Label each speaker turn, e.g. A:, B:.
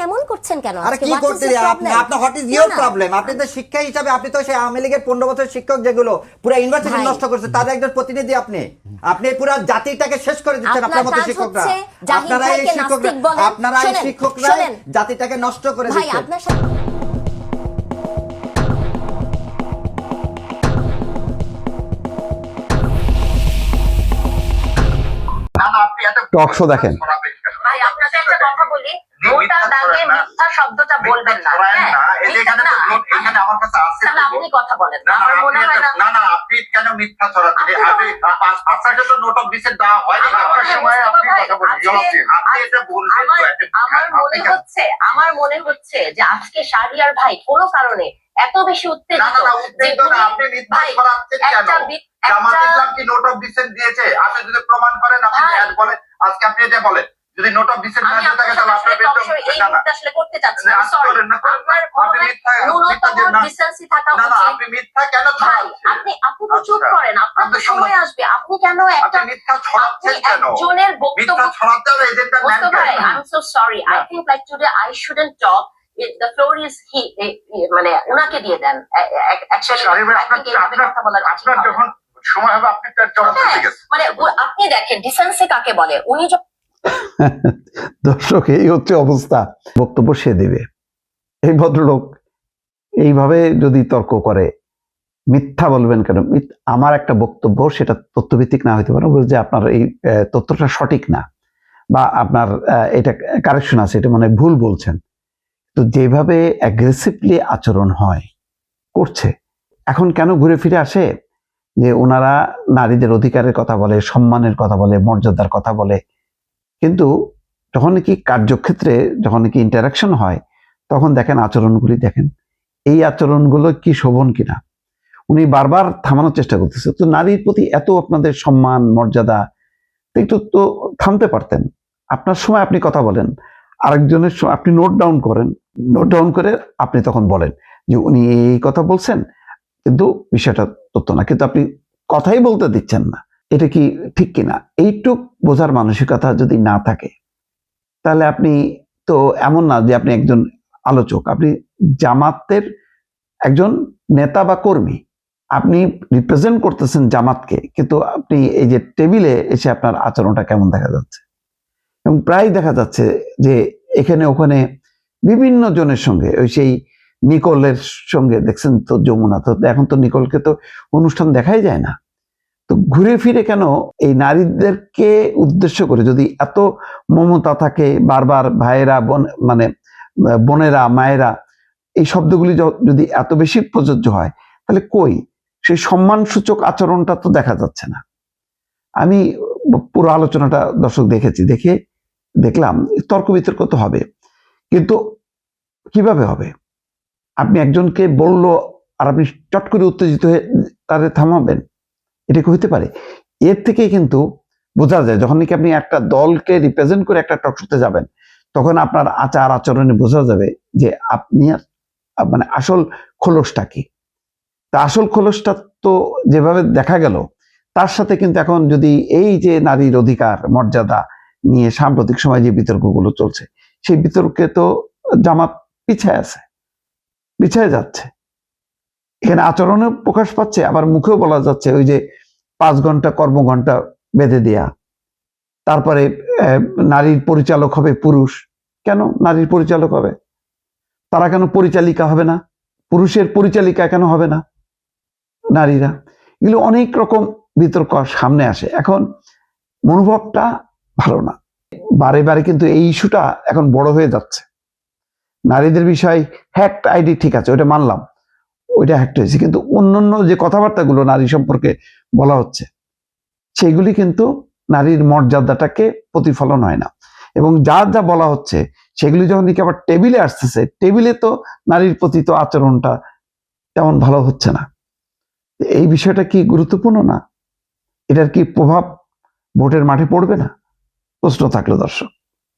A: এমন করছেন কেন?
B: আরে কি করতে আপনি? আপনার হোয়াট ইজ ইওর প্রবলেম? আপনি তো শিক্ষা হিসাবে, আপনি তো সেই আওয়ামী লীগের 15 বছর শিক্ষক যেগুলো পুরো ইউনিভার্সিটি নষ্ট করেছে, তাদের একজন প্রতিনিধি আপনি। আপনি পুরো জাতিটাকে শেষ করে দিচ্ছেন আপনার মতো শিক্ষকরা। আপনারা এই শিক্ষকরা জাতিটাকে নষ্ট করে দিচ্ছেন।
A: ভাই আপনার সাথে
C: টক শো দেখেন।
D: ভাই আপনাকে একটা কথা বলি, নোটা দাগে মিথ্যা শব্দটা বলবেন না।
E: এখানে আমার কাছে আছে,
D: তাহলে আপনি কথা বলেন। আমার মনে হয়
E: না না আপনি কেন মিথ্যা ছড়াচ্ছেন? আপনি আপনাকে তো নোট অফ ডিসেন্ট দেওয়া হয়নি। আপনার সময় আপনি কথা বলেন, আপনি এটা বলছেন।
D: আমার মনে হচ্ছে যে আজকে শাহরিয়ার ভাই কোনো কারণে এত বেশি উত্তেজিত।
E: না উত্তেজিত না, আপনি মিথ্যা ছড়াচ্ছেন কেন? জামাত ইসলাম কি নোট অফ ডিসেন্ট দিয়েছে? আপনি যদি প্রমাণ করেন, আপনি বলেন, আজকে আপনি এটা বলেন। যদি নোট অফ ডিসেন্ট না থাকে তাহলে আপনার
D: বিরুদ্ধে আসলে করতে চাচ্ছি না। সরি, আপনার ডিসেন্সি থাকা উচিত।
E: না আপনি মিথ্যা কেন ছড়াচ্ছেন?
D: আপনি তো চুপ করেন, আপনার তো সময় আসবে। আপনি কেন একটা
E: মিথ্যা ছড়াচ্ছেন কেন?
D: একজনের বক্তব্য
E: ছড়াতে হবে এজেন্ডা নেন কেন?
D: ভাই I am so sorry, I think like today I shouldn't talk. The floor is he, মানে ওনাকে দিয়ে দেন।
E: আপনার যখন সময় হবে আপনি তার জবাব দিতে গেছেন।
D: মানে আপনি দেখেন ডিসেন্সি কাকে বলে। উনি
C: দর্শক, এই হচ্ছে অবস্থা। বক্তব্য সে দেবে। এই ভদ্রলোক এইভাবে যদি তর্ক করে, মিথ্যা বলবেন কেন? আমার একটা বক্তব্য, সেটা তথ্যভিত্তিক না হইতে পারে, যে আপনার এই তথ্যটা সঠিক না, বা আপনার এটা কারেকশন আছে, এটা মানে ভুল বলছেন। তো যেভাবে অ্যাগ্রেসিভলি আচরণ হয় করছে, এখন কেন ঘুরে ফিরে আসে যে ওনারা নারীদের অধিকারের কথা বলে, সম্মানের কথা বলে, মর্যাদার কথা বলে, কিন্তু যখন কি কার্যক্ষেত্রে, যখন কি ইন্টারাকশন হয়, তখন দেখেন আচরণগুলি, দেখেন এই আচরণগুলো কি শোভন কিনা। উনি বারবার থামানোর চেষ্টা করতেছে। তো নারীর প্রতি এত আপনাদের সম্মান, মর্যাদা, একটু তো থামতে পারতেন। আপনার সময় আপনি কথা বলেন, আরেকজনের সময় আপনি নোট ডাউন করেন, নোট ডাউন করে আপনি তখন বলেন যে উনি এই কথা বলছেন, কিন্তু বিষয়টা তথ্য না, কিন্তু আপনি কথাই বলতে দিচ্ছেন না। এটা কি ঠিক কিনা? এইটুক বোঝার মানসিকতা যদি না থাকে, তাহলে আপনি তো এমন না যে আপনি একজন আলোচক, আপনি জামাতের একজন নেতা বা কর্মী, আপনি রিপ্রেজেন্ট করতেছেন জামাতকে, কিন্তু আপনি এই যে টেবিলে এসে আপনার আচরণটা কেমন দেখা যাচ্ছে। এবং প্রায় দেখা যাচ্ছে যে এখানে ওখানে বিভিন্ন জনের সঙ্গে, ওই সেই নিকোলের সঙ্গে দেখছেন তো, যমুনা, তো এখন তো নিকোলকে তো অনুষ্ঠান দেখাই যায় না। তো ঘুরে ফিরে কেন এই নারীদেরকে উদ্দেশ্য করে যদি এত মমতা থাকে, বারবার ভাইয়েরা, মানে বোনেরা, মায়েরা, এই শব্দগুলি যদি এত বেশি প্রযোজ্য হয়, তাহলে কই সেই সম্মানসূচক আচরণটা তো দেখা যাচ্ছে না। আমি পুরো আলোচনাটা দর্শক দেখেছি, দেখলাম তর্ক বিতর্ক তো হবে, কিন্তু কিভাবে হবে? আপনি একজনকে বললো আর আপনি চট করে উত্তেজিত হয়ে তারে থামাবেন? এটা কি হইতে পারে? এর থেকে কিন্তু বোঝা যায়, যখন নাকি আপনি একটা দলকে রিপ্রেজেন্ট করে একটা টক শোতে যাবেন, তখন আপনার আচার আচরণে বোঝা যাবে যে আপনি মানে আসল খোলসটা কি। তা আসল খোলসটা তো যেভাবে দেখা গেল, তার সাথে কিন্তু এখন যদি এই যে নারীর অধিকার, মর্যাদা নিয়ে সাম্প্রতিক সময় যে বিতর্কগুলো চলছে, সেই বিতর্কে তো জামাত পিছায় যাচ্ছে। এখানে আচরণে প্রকাশ পাচ্ছে, আবার মুখেও বলা যাচ্ছে ওই যে 5 ঘন্টা কর্মঘণ্টা বেঁধে দেয়া, তারপরে নারীর পরিচালক হবে পুরুষ। কেন নারীর পরিচালক হবে? তারা কেন পরিচালিকা হবে না? পুরুষের পরিচালিকা কেন হবে না নারীরা? এগুলো অনেক রকম বিতর্ক সামনে আসে। এখন মনোভাবটা ভালো না, বারে বারে কিন্তু এই ইস্যুটা এখন বড় হয়ে যাচ্ছে। নারীদের বিষয় হ্যাক্ট আইডি, ঠিক আছে, ওইটা মানলাম, ওইটা হ্যাক্ট হয়েছে, কিন্তু অন্যান্য যে কথাবার্তাগুলো নারী সম্পর্কে বলা হচ্ছে, সেগুলি কিন্তু নারীর মর্যাদাটাকে প্রতিফলন হয় না। এবং যা যা বলা হচ্ছে সেগুলি যখন দিকে আবার টেবিলে আসতেছে, টেবিলে তো নারীর প্রতি তো আচরণটা তেমন ভালো হচ্ছে না। এই বিষয়টা কি গুরুত্বপূর্ণ না? এটার কি প্রভাব ভোটের মাঠে পড়বে না? প্রশ্ন থাকলো দর্শক।